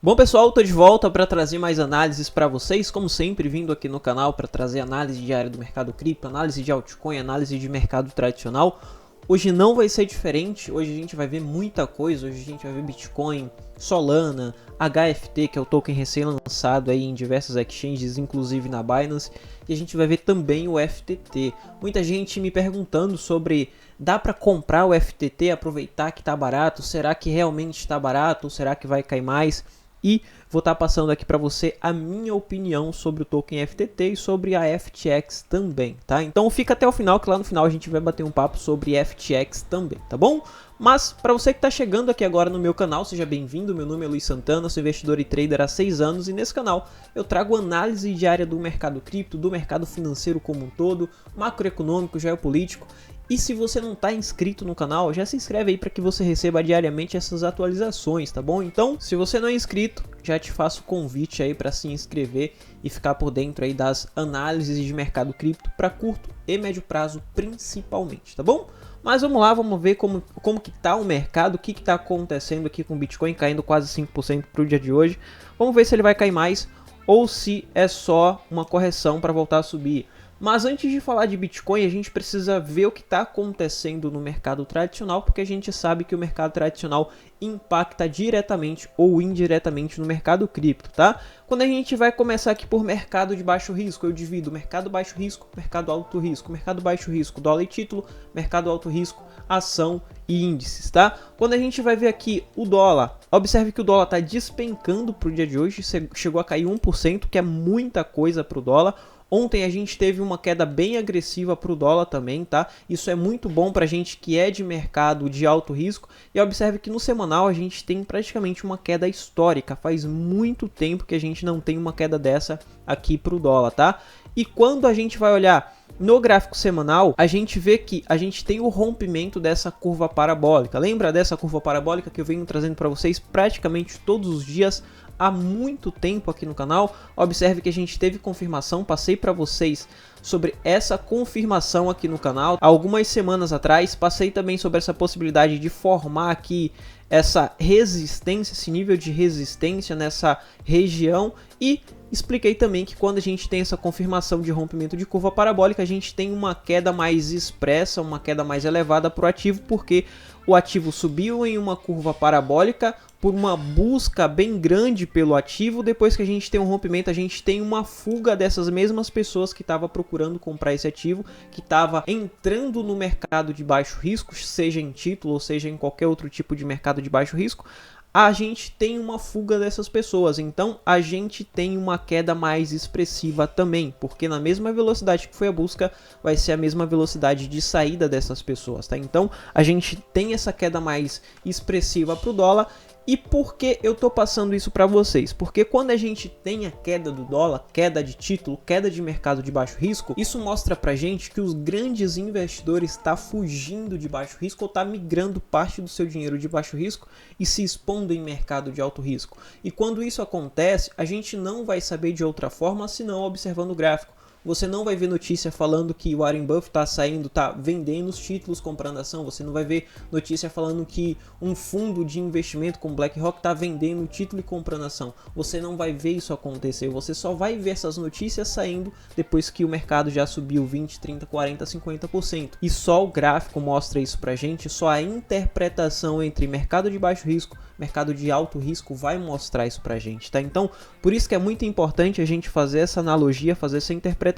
Bom pessoal, tô de volta para trazer mais análises para vocês, como sempre vindo aqui no canal para trazer análise diária do mercado cripto, análise de altcoin, análise de mercado tradicional. Hoje não vai ser diferente, hoje a gente vai ver muita coisa, hoje a gente vai ver Bitcoin, Solana, HFT, que é o token recém-lançado aí em diversas exchanges, inclusive na Binance, e a gente vai ver também o FTT. Muita gente me perguntando sobre, dá para comprar o FTT, aproveitar que tá barato, será que realmente está barato, ou será que vai cair mais? E vou estar passando aqui para você a minha opinião sobre o token FTT e sobre a FTX também, tá? Então fica até o final, que lá no final a gente vai bater um papo sobre FTX também, tá bom? Mas para você que está chegando aqui agora no meu canal, seja bem-vindo. Meu nome é Luiz Santana, sou investidor e trader há 6 anos e nesse canal eu trago análise diária do mercado cripto, do mercado financeiro como um todo, macroeconômico, geopolítico. E se você não está inscrito no canal, já se inscreve aí para que você receba diariamente essas atualizações, tá bom? Então, se você não é inscrito, já te faço o convite aí para se inscrever e ficar por dentro aí das análises de mercado cripto para curto e médio prazo principalmente, tá bom? Mas vamos lá, vamos ver como que tá o mercado, o que está acontecendo aqui com o Bitcoin caindo quase 5% para o dia de hoje. Vamos ver se ele vai cair mais ou se é só uma correção para voltar a subir. Mas antes de falar de Bitcoin, a gente precisa ver o que está acontecendo no mercado tradicional, porque a gente sabe que o mercado tradicional impacta diretamente ou indiretamente no mercado cripto, tá? Quando a gente vai começar aqui por mercado de baixo risco, eu divido mercado baixo risco, mercado alto risco, mercado baixo risco, dólar e título, mercado alto risco, ação e índices, tá? Quando a gente vai ver aqui o dólar, observe que o dólar está despencando para o dia de hoje, chegou a cair 1%, que é muita coisa para o dólar. Ontem a gente teve uma queda bem agressiva para o dólar também, tá? Isso é muito bom para a gente que é de mercado de alto risco. E observe que no semanal a gente tem praticamente uma queda histórica. Faz muito tempo que a gente não tem uma queda dessa aqui para o dólar, tá? E quando a gente vai olhar no gráfico semanal, a gente vê que a gente tem o rompimento dessa curva parabólica. Lembra dessa curva parabólica que eu venho trazendo para vocês praticamente todos os dias há muito tempo aqui no canal? Observe que a gente teve confirmação, passei para vocês sobre essa confirmação aqui no canal algumas semanas atrás, passei também sobre essa possibilidade de formar aqui essa resistência, esse nível de resistência nessa região e expliquei também que quando a gente tem essa confirmação de rompimento de curva parabólica, a gente tem uma queda mais expressa, uma queda mais elevada para o ativo, porque o ativo subiu em uma curva parabólica por uma busca bem grande pelo ativo. Depois que a gente tem um rompimento, a gente tem uma fuga dessas mesmas pessoas que estavam procurando comprar esse ativo, que estava entrando no mercado de baixo risco, seja em título ou seja em qualquer outro tipo de mercado de baixo risco. A gente tem uma fuga dessas pessoas, então a gente tem uma queda mais expressiva também, porque na mesma velocidade que foi a busca, vai ser a mesma velocidade de saída dessas pessoas, tá? Então a gente tem essa queda mais expressiva para o dólar. E por que eu tô passando isso para vocês? Porque quando a gente tem a queda do dólar, queda de título, queda de mercado de baixo risco, isso mostra pra gente que os grandes investidores estão fugindo de baixo risco ou tá migrando parte do seu dinheiro de baixo risco e se expondo em mercado de alto risco. E quando isso acontece, a gente não vai saber de outra forma senão observando o gráfico. Você não vai ver notícia falando que o Warren Buffett está saindo, está vendendo os títulos, comprando ação. Você não vai ver notícia falando que um fundo de investimento como BlackRock está vendendo o título e comprando ação. Você não vai ver isso acontecer. Você só vai ver essas notícias saindo depois que o mercado já subiu 20, 30, 40, 50%. E só o gráfico mostra isso pra gente. Só a interpretação entre mercado de baixo risco, mercado de alto risco vai mostrar isso pra gente, tá? Então, por isso que é muito importante a gente fazer essa analogia, fazer essa interpretação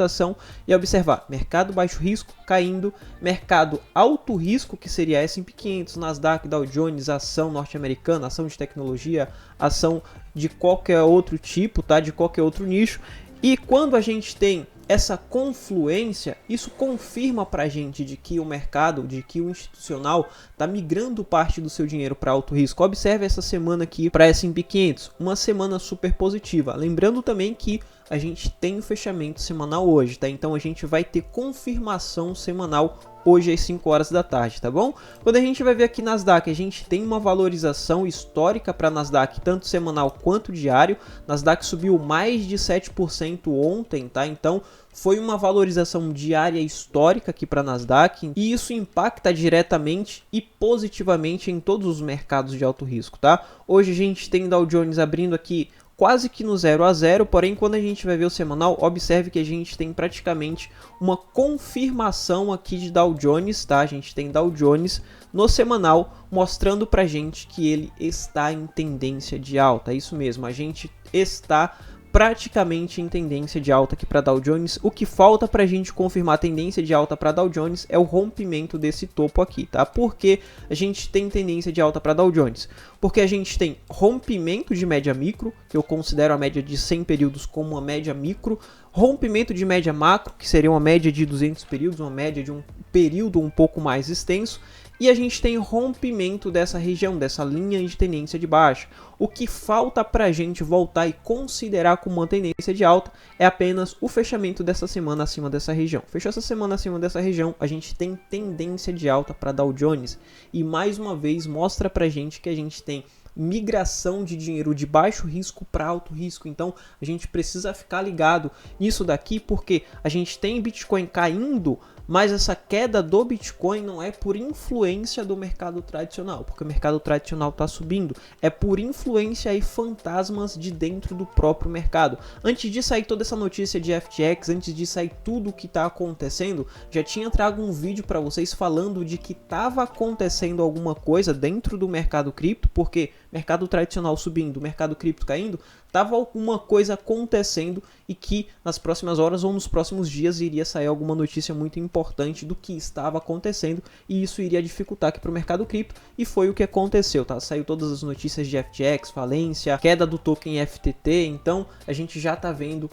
e observar mercado baixo risco caindo, mercado alto risco, que seria S&P 500, Nasdaq, Dow Jones, ação norte-americana, ação de tecnologia, ação de qualquer outro tipo, tá? De qualquer outro nicho. E quando a gente tem essa confluência, isso confirma para a gente de que o mercado, de que o institucional está migrando parte do seu dinheiro para alto risco. Observe essa semana aqui para S&P 500, uma semana super positiva. Lembrando também que a gente tem o fechamento semanal hoje, tá? Então a gente vai ter confirmação semanal hoje às 5 horas da tarde, tá bom? Quando a gente vai ver aqui Nasdaq, a gente tem uma valorização histórica para Nasdaq, tanto semanal quanto diário. Nasdaq subiu mais de 7% ontem, tá? Então foi uma valorização diária histórica aqui para a Nasdaq e isso impacta diretamente e positivamente em todos os mercados de alto risco, tá? Hoje a gente tem Dow Jones abrindo aqui quase que no 0 a 0, porém quando a gente vai ver o semanal, observe que a gente tem praticamente uma confirmação aqui de Dow Jones, tá? A gente tem Dow Jones no semanal mostrando pra gente que ele está em tendência de alta, é isso mesmo, a gente está praticamente em tendência de alta aqui para Dow Jones. O que falta para a gente confirmar a tendência de alta para Dow Jones é o rompimento desse topo aqui, tá? Por que a gente tem tendência de alta para Dow Jones? Porque a gente tem rompimento de média micro, que eu considero a média de 100 períodos como uma média micro, rompimento de média macro, que seria uma média de 200 períodos, uma média de um período um pouco mais extenso, e a gente tem rompimento dessa região, dessa linha de tendência de baixa. O que falta para a gente voltar e considerar como uma tendência de alta é apenas o fechamento dessa semana acima dessa região. Fechou essa semana acima dessa região, a gente tem tendência de alta para Dow Jones. E mais uma vez mostra para a gente que a gente tem migração de dinheiro de baixo risco para alto risco. Então a gente precisa ficar ligado nisso daqui, porque a gente tem Bitcoin caindo, mas essa queda do Bitcoin não é por influência do mercado tradicional, porque o mercado tradicional está subindo, é por influência e fantasmas de dentro do próprio mercado. Antes de sair toda essa notícia de FTX, antes de sair tudo o que está acontecendo, já tinha trago um vídeo para vocês falando de que estava acontecendo alguma coisa dentro do mercado cripto, porque mercado tradicional subindo, mercado cripto caindo, estava alguma coisa acontecendo e que nas próximas horas ou nos próximos dias iria sair alguma notícia muito importante do que estava acontecendo e isso iria dificultar aqui para o mercado cripto e foi o que aconteceu, tá? Saiu todas as notícias de FTX, falência, queda do token FTT, então a gente já está vendo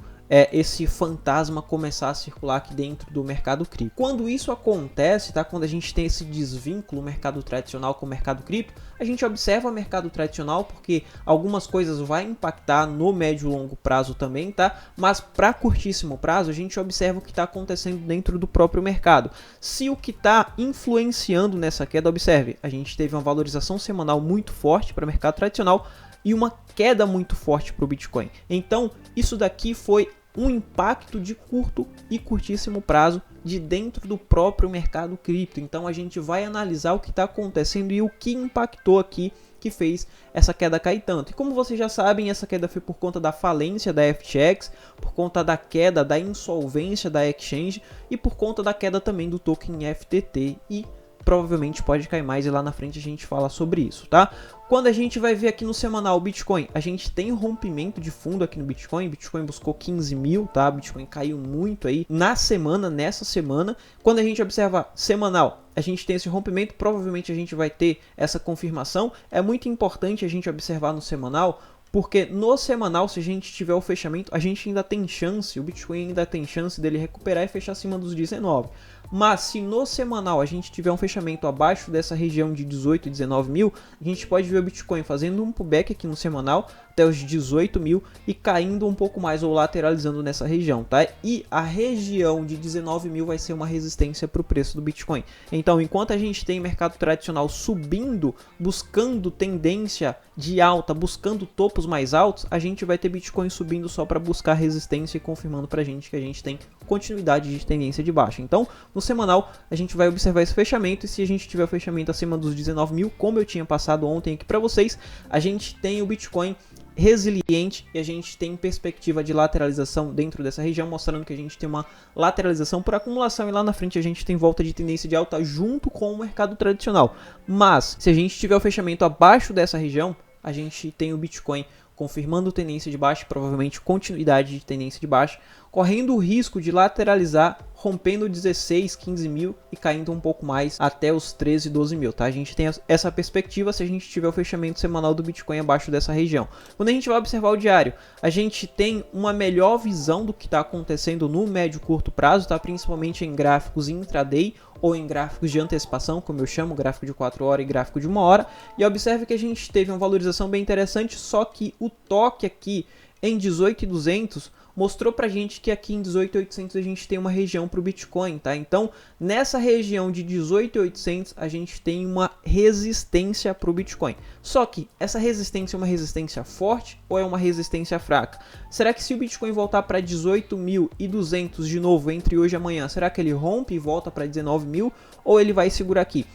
esse fantasma começar a circular aqui dentro do mercado cripto. Quando isso acontece, tá? Quando a gente tem esse desvínculo mercado tradicional com o mercado cripto, a gente observa o mercado tradicional porque algumas coisas vai impactar no médio e longo prazo também, tá? Mas para curtíssimo prazo a gente observa o que está acontecendo dentro do próprio mercado. Se o que está influenciando nessa queda, observe, a gente teve uma valorização semanal muito forte para o mercado tradicional e uma queda muito forte para o Bitcoin. Então isso daqui foi um impacto de curto e curtíssimo prazo de dentro do próprio mercado cripto. Então a gente vai analisar o que está acontecendo e o que impactou aqui que fez essa queda cair tanto. E como vocês já sabem, essa queda foi por conta da falência da FTX, por conta da queda da insolvência da exchange e por conta da queda também do token FTT e provavelmente pode cair mais e lá na frente a gente fala sobre isso, tá? Quando a gente vai ver aqui no semanal o Bitcoin, a gente tem um rompimento de fundo aqui no Bitcoin, Bitcoin buscou 15 mil, tá? Bitcoin caiu muito aí na semana, nessa semana. Quando a gente observa semanal, a gente tem esse rompimento, provavelmente a gente vai ter essa confirmação. É muito importante a gente observar no semanal, porque no semanal, se a gente tiver o fechamento, a gente ainda tem chance, o Bitcoin ainda tem chance dele recuperar e fechar acima dos 19. Mas se no semanal a gente tiver um fechamento abaixo dessa região de 18 e 19 mil, a gente pode ver o Bitcoin fazendo um pullback aqui no semanal até os 18 mil e caindo um pouco mais ou lateralizando nessa região, tá? E a região de 19 mil vai ser uma resistência para o preço do Bitcoin. Então, enquanto a gente tem mercado tradicional subindo, buscando tendência de alta, buscando topos mais altos, a gente vai ter Bitcoin subindo só para buscar resistência e confirmando para a gente que a gente tem continuidade de tendência de baixa. Então, no semanal, a gente vai observar esse fechamento e se a gente tiver o fechamento acima dos 19 mil, como eu tinha passado ontem aqui para vocês, a gente tem o Bitcoin resiliente e a gente tem perspectiva de lateralização dentro dessa região, mostrando que a gente tem uma lateralização por acumulação e lá na frente a gente tem volta de tendência de alta junto com o mercado tradicional. Mas, se a gente tiver o fechamento abaixo dessa região, a gente tem o Bitcoin confirmando tendência de baixa, provavelmente continuidade de tendência de baixa, correndo o risco de lateralizar, rompendo 16, 15 mil e caindo um pouco mais até os 13, 12 mil, tá? A gente tem essa perspectiva se a gente tiver o fechamento semanal do Bitcoin abaixo dessa região. Quando a gente vai observar o diário, a gente tem uma melhor visão do que está acontecendo no médio e curto prazo, tá? Principalmente em gráficos intraday ou em gráficos de antecipação, como eu chamo, gráfico de 4 horas e gráfico de 1 hora. E observe que a gente teve uma valorização bem interessante, só que o toque aqui em 18.200 mostrou pra gente que aqui em 18.800 a gente tem uma região para o Bitcoin, tá? Então, nessa região de 18.800 a gente tem uma resistência para o Bitcoin. Só que essa resistência é uma resistência forte ou é uma resistência fraca? Será que se o Bitcoin voltar para 18.200 de novo entre hoje e amanhã, será que ele rompe e volta para 19.000 ou ele vai segurar aqui?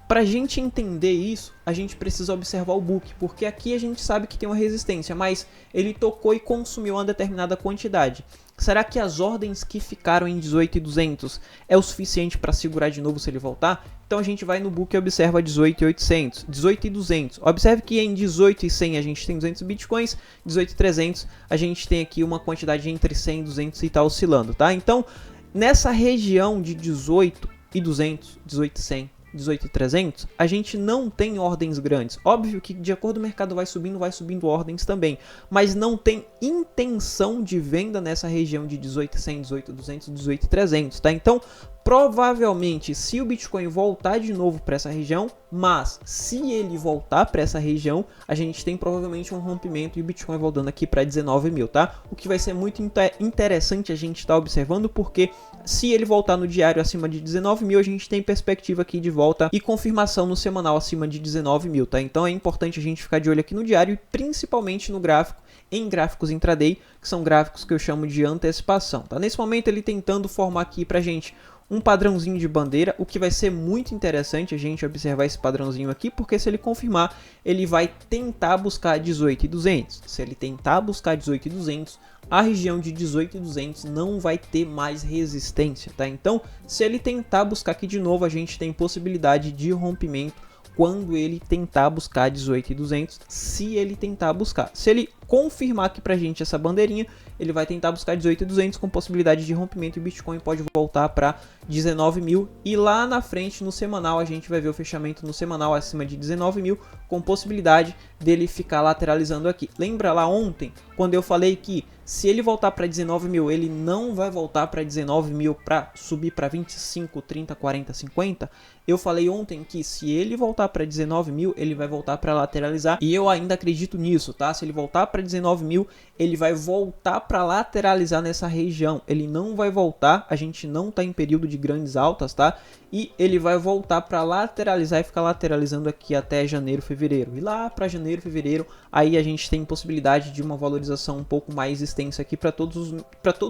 Para a gente entender isso, a gente precisa observar o book, porque aqui a gente sabe que tem uma resistência, mas ele tocou e consumiu uma determinada quantidade. Será que as ordens que ficaram em 18.200 é o suficiente para segurar de novo se ele voltar? Então a gente vai no book e observa 18.800, 18.200. Observe que em 18.100 a gente tem 200 bitcoins, 18.300 a gente tem aqui uma quantidade entre 100 e 200 e está oscilando, tá? Então, nessa região de 18.200, 18.100, 18.300, a gente não tem ordens grandes. Óbvio que de acordo com o mercado vai subindo ordens também, mas não tem intenção de venda nessa região de 18.100, 18.200, 18.300, tá? Então, provavelmente, se o Bitcoin voltar de novo para essa região, mas se ele voltar para essa região, a gente tem provavelmente um rompimento e o Bitcoin voltando aqui para 19.000, tá? O que vai ser muito interessante a gente estar observando, porque se ele voltar no diário acima de 19.000, a gente tem perspectiva aqui de volta e confirmação no semanal acima de 19.000, tá? Então é importante a gente ficar de olho aqui no diário e principalmente no gráfico, em gráficos intraday, que são gráficos que eu chamo de antecipação, tá? Nesse momento ele tentando formar aqui pra gente um padrãozinho de bandeira, o que vai ser muito interessante a gente observar esse padrãozinho aqui, porque se ele confirmar, ele vai tentar buscar 18.200. Se ele tentar buscar 18.200, a região de 18.200 não vai ter mais resistência, tá? Então, se ele tentar buscar aqui de novo, a gente tem possibilidade de rompimento quando ele tentar buscar 18.200, se ele tentar buscar. Se ele confirmar aqui pra gente essa bandeirinha, ele vai tentar buscar 18.200 com possibilidade de rompimento e o Bitcoin pode voltar para 19.000 e lá na frente no semanal a gente vai ver o fechamento no semanal acima de 19.000 com possibilidade dele ficar lateralizando aqui. Lembra lá ontem quando eu falei que se ele voltar para 19.000, ele não vai voltar para 19.000 para subir para 25, 30, 40, 50? Eu falei ontem que se ele voltar para 19.000, ele vai voltar para lateralizar e eu ainda acredito nisso, tá? Se ele voltar para 19.000, ele vai voltar para lateralizar nessa região. Ele não vai voltar, a gente não está em período de grandes altas, tá? E ele vai voltar para lateralizar e ficar lateralizando aqui até janeiro, fevereiro. E lá para janeiro, fevereiro, aí a gente tem possibilidade de uma valorização um pouco mais extensa aqui para todos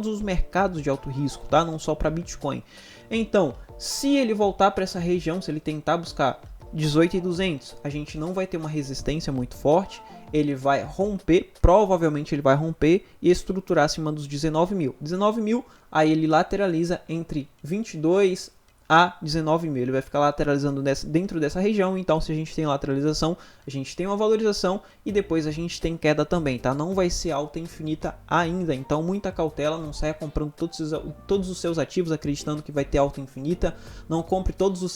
os mercados de alto risco, tá? Não só para Bitcoin. Então, se ele voltar para essa região, se ele tentar buscar 18.200, a gente não vai ter uma resistência muito forte. Ele vai romper, provavelmente ele vai romper e estruturar acima dos 19.000. 19.000, aí ele lateraliza entre 22 a 19.000. Ele vai ficar lateralizando dentro dessa região. Então, se a gente tem lateralização, a gente tem uma valorização e depois a gente tem queda também, tá? Não vai ser alta infinita ainda. Então, muita cautela. Não saia comprando todos os seus ativos acreditando que vai ter alta infinita. Não compre todos os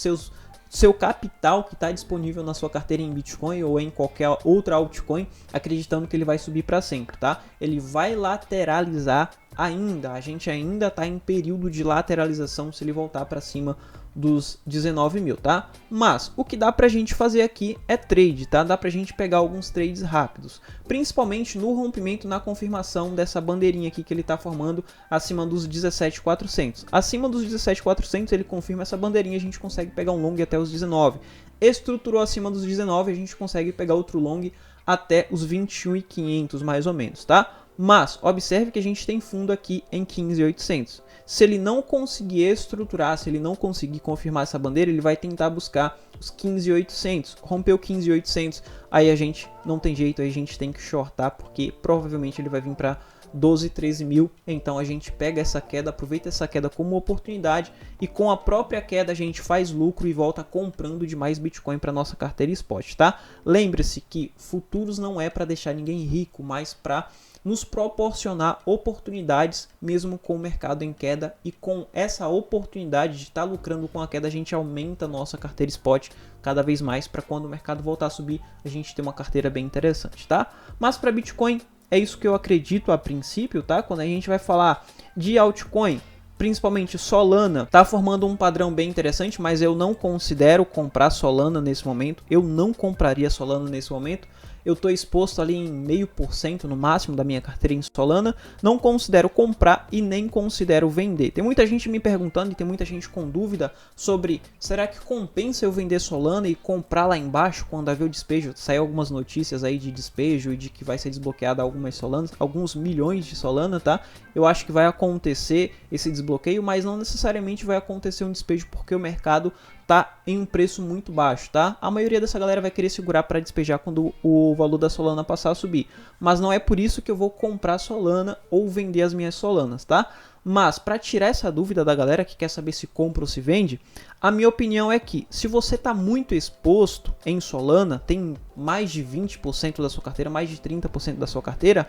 seu capital que está disponível na sua carteira em Bitcoin ou em qualquer outra altcoin, acreditando que ele vai subir para sempre, tá? Ele vai lateralizar ainda, a gente ainda está em período de lateralização se ele voltar para cima dos 19.000, tá? Mas o que dá pra gente fazer aqui é trade, tá? Dá pra gente pegar alguns trades rápidos, principalmente no rompimento, na confirmação dessa bandeirinha aqui que ele tá formando acima dos 17.400. Acima dos 17.400 ele confirma essa bandeirinha, a gente consegue pegar um long até os 19. Estruturou acima dos 19, a gente consegue pegar outro long até os 21.500 mais ou menos, tá? Mas observe que a gente tem fundo aqui em 15.800. Se ele não conseguir estruturar, se ele não conseguir confirmar essa bandeira, ele vai tentar buscar os 15.800. Rompeu 15.800, aí a gente não tem jeito, aí a gente tem que shortar, porque provavelmente ele vai vir para 12, 13 mil. Então a gente pega essa queda, aproveita essa queda como oportunidade e com a própria queda a gente faz lucro e volta comprando de mais Bitcoin para nossa carteira spot, tá? Lembre-se que futuros não é para deixar ninguém rico, mas para nos proporcionar oportunidades mesmo com o mercado em queda, e com essa oportunidade de estar lucrando com a queda a gente aumenta a nossa carteira spot cada vez mais para quando o mercado voltar a subir a gente ter uma carteira bem interessante, tá? Mas para Bitcoin é isso que eu acredito a princípio, tá? Quando a gente vai falar de altcoin, principalmente Solana, tá formando um padrão bem interessante, mas eu não considero comprar Solana nesse momento. Eu não compraria Solana nesse momento. eu estou exposto ali em 0,5% no máximo da minha carteira em Solana, não considero comprar e nem considero vender. Tem muita gente me perguntando e tem muita gente com dúvida sobre, será que compensa eu vender Solana e comprar lá embaixo quando haver o despejo? Saiu algumas notícias aí de despejo e de que vai ser desbloqueado algumas Solanas, alguns milhões de Solana, tá? Eu acho que vai acontecer esse desbloqueio, mas não necessariamente vai acontecer um despejo porque o mercado tá em um preço muito baixo, tá? A maioria dessa galera vai querer segurar para despejar quando o valor da Solana passar a subir, mas não é por isso que eu vou comprar Solana ou vender as minhas Solanas, tá? Mas para tirar essa dúvida da galera que quer saber se compra ou se vende, a minha opinião é que se você está muito exposto em Solana, tem mais de 20% da sua carteira, mais de 30% da sua carteira,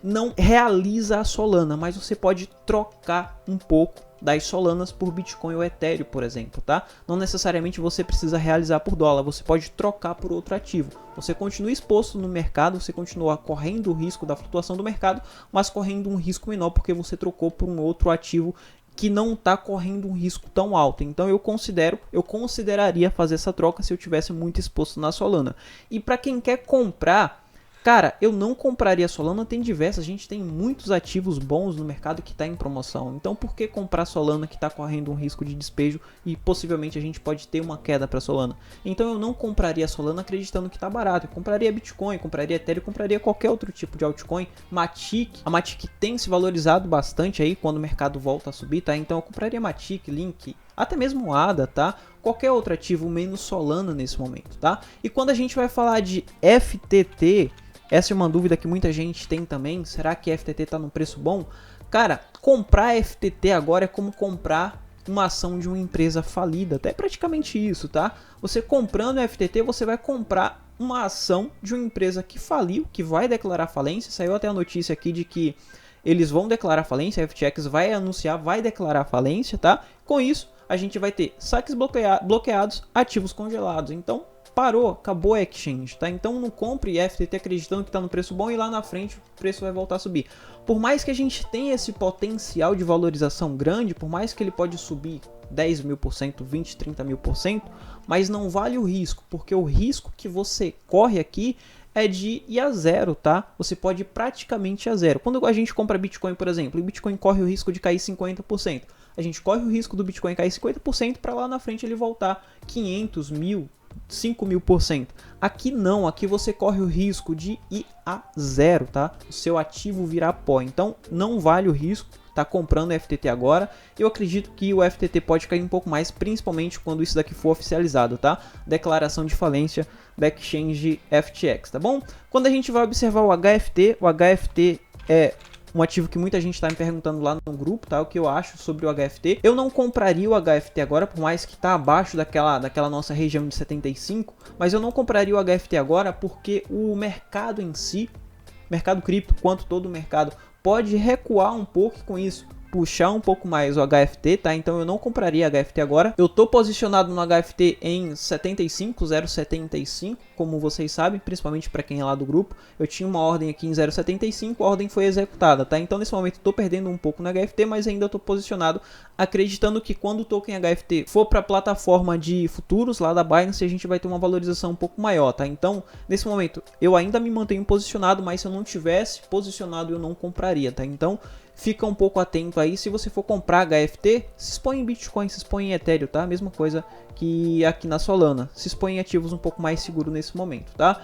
não realiza a Solana, mas você pode trocar um pouco das Solanas por Bitcoin ou Ethereum, por exemplo, tá? Não necessariamente você precisa realizar por dólar, você pode trocar por outro ativo. Você continua exposto no mercado, você continua correndo o risco da flutuação do mercado, mas correndo um risco menor porque você trocou por um outro ativo que não está correndo um risco tão alto. Então eu consideraria fazer essa troca se eu tivesse muito exposto na Solana. E para quem quer comprar, cara, eu não compraria Solana, tem diversas, a gente tem muitos ativos bons no mercado que está em promoção. Então por que comprar Solana que está correndo um risco de despejo e possivelmente a gente pode ter uma queda para Solana? Então eu não compraria Solana acreditando que está barato. Eu compraria Bitcoin, compraria Ethereum, compraria qualquer outro tipo de altcoin. Matic, a Matic tem se valorizado bastante aí quando o mercado volta a subir, tá? Então eu compraria Matic, Link, até mesmo ADA, tá? Qualquer outro ativo menos Solana nesse momento, tá? E quando a gente vai falar de FTT, essa é uma dúvida que muita gente tem também. Será que a FTT está num preço bom? Cara, comprar FTT agora é como comprar uma ação de uma empresa falida. Até praticamente isso, tá? Você comprando FTT, você vai comprar uma ação de uma empresa que faliu, que vai declarar falência. Saiu até a notícia aqui de que eles vão declarar falência, a FTX vai anunciar, vai declarar falência, tá? Com isso, a gente vai ter saques bloqueados, ativos congelados. Então, parou, acabou a exchange, tá? Então não compre FTT acreditando que está no preço bom e lá na frente o preço vai voltar a subir. Por mais que a gente tenha esse potencial de valorização grande, por mais que ele pode subir 10 mil por cento, 20, 30 mil por cento, mas não vale o risco, porque o risco que você corre aqui é de ir a zero, tá? Você pode ir praticamente a zero. Quando a gente compra Bitcoin, por exemplo, o Bitcoin corre o risco de cair 50%. A gente corre o risco do Bitcoin cair 50% para lá na frente ele voltar 500 mil, 5 mil por cento. Aqui não, aqui você corre o risco de ir a zero, tá? O seu ativo virar pó. Então não vale o risco tá comprando FTT agora. Eu acredito que o FTT pode cair um pouco mais, principalmente quando isso daqui for oficializado, tá? Declaração de falência da exchange FTX, tá bom? Quando a gente vai observar o HFT é um ativo que muita gente está me perguntando lá no grupo, tá? O que eu acho sobre o HFT. Eu não compraria o HFT agora, por mais que está abaixo daquela nossa região de 75, mas eu não compraria o HFT agora porque o mercado em si, mercado cripto, quanto todo o mercado, pode recuar um pouco com isso, puxar um pouco mais o HFT, tá? Então eu não compraria HFT agora. Eu tô posicionado no HFT em 0,75, como vocês sabem, principalmente para quem é lá do grupo. Eu tinha uma ordem aqui em 0,75, a ordem foi executada, tá? Então nesse momento eu tô perdendo um pouco no HFT, mas ainda tô posicionado, acreditando que quando o token HFT for para a plataforma de futuros lá da Binance, a gente vai ter uma valorização um pouco maior, tá? Então nesse momento eu ainda me mantenho posicionado, mas se eu não tivesse posicionado eu não compraria, tá? Então fica um pouco atento aí, se você for comprar HFT, se expõe em Bitcoin, se expõe em Ethereum, tá? Mesma coisa que aqui na Solana, se expõe em ativos um pouco mais seguros nesse momento, tá?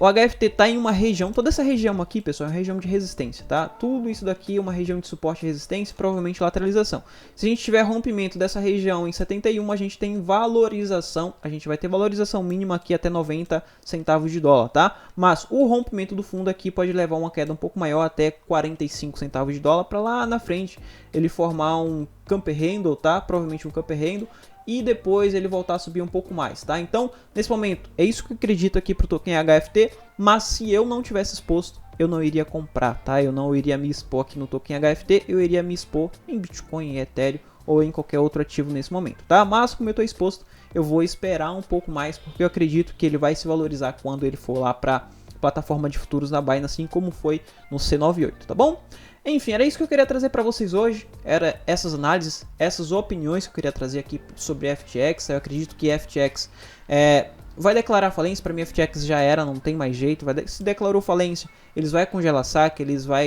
O HFT está em uma região, toda essa região aqui, pessoal, é uma região de resistência, tá? Tudo isso daqui é uma região de suporte e resistência, provavelmente lateralização. Se a gente tiver rompimento dessa região em 71, a gente tem valorização, a gente vai ter valorização mínima aqui até 90 centavos de dólar, tá? Mas o rompimento do fundo aqui pode levar uma queda um pouco maior, até 45 centavos de dólar, para lá na frente ele formar um camper handle, tá? Provavelmente um camper handle, e depois ele voltar a subir um pouco mais, tá? Então, nesse momento, é isso que eu acredito aqui pro token HFT, mas se eu não tivesse exposto, eu não iria comprar, tá? Eu não iria me expor aqui no token HFT, eu iria me expor em Bitcoin, em Ethereum ou em qualquer outro ativo nesse momento, tá? Mas como eu tô exposto, eu vou esperar um pouco mais, porque eu acredito que ele vai se valorizar quando ele for lá pra plataforma de futuros da Binance, assim como foi no C98, tá bom? Enfim, era isso que eu queria trazer para vocês hoje, era essas análises, essas opiniões que eu queria trazer aqui sobre FTX. Eu acredito que FTX Vai declarar falência, para mim FTX já era, não tem mais jeito. Se declarou falência, eles vão congelar saque, eles vão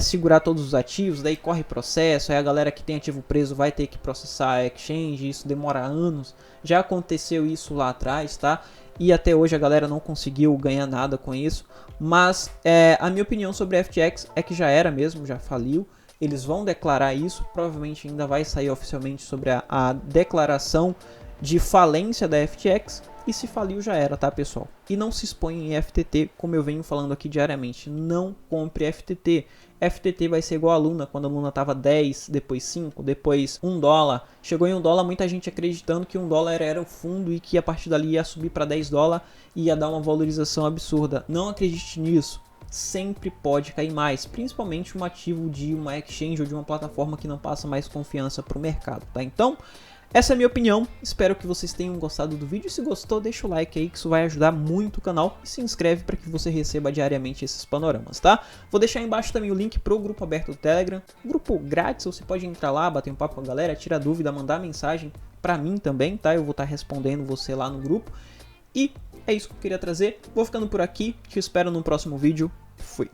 segurar todos os ativos, daí corre processo, aí a galera que tem ativo preso vai ter que processar a exchange, isso demora anos. Já aconteceu isso lá atrás, tá? E até hoje a galera não conseguiu ganhar nada com isso. Mas a minha opinião sobre a FTX é que já era mesmo, já faliu. Eles vão declarar isso, provavelmente ainda vai sair oficialmente sobre a declaração de falência da FTX. E se faliu já era, tá, pessoal? E não se expõe em FTT, como eu venho falando aqui diariamente. Não compre FTT. FTT vai ser igual a Luna, quando a Luna tava 10, depois 5, depois 1 dólar. Chegou em 1 dólar, muita gente acreditando que 1 dólar era o fundo e que a partir dali ia subir para 10 dólares e ia dar uma valorização absurda. Não acredite nisso. Sempre pode cair mais, principalmente um ativo de uma exchange ou de uma plataforma que não passa mais confiança para o mercado, tá? Então, essa é a minha opinião, espero que vocês tenham gostado do vídeo. Se gostou, deixa o like aí que isso vai ajudar muito o canal. E se inscreve para que você receba diariamente esses panoramas, tá? Vou deixar aí embaixo também o link pro grupo aberto do Telegram. Grupo grátis, você pode entrar lá, bater um papo com a galera, tirar dúvida, mandar mensagem para mim também, tá? Eu vou estar respondendo você lá no grupo. E é isso que eu queria trazer. Vou ficando por aqui, te espero no próximo vídeo. Fui!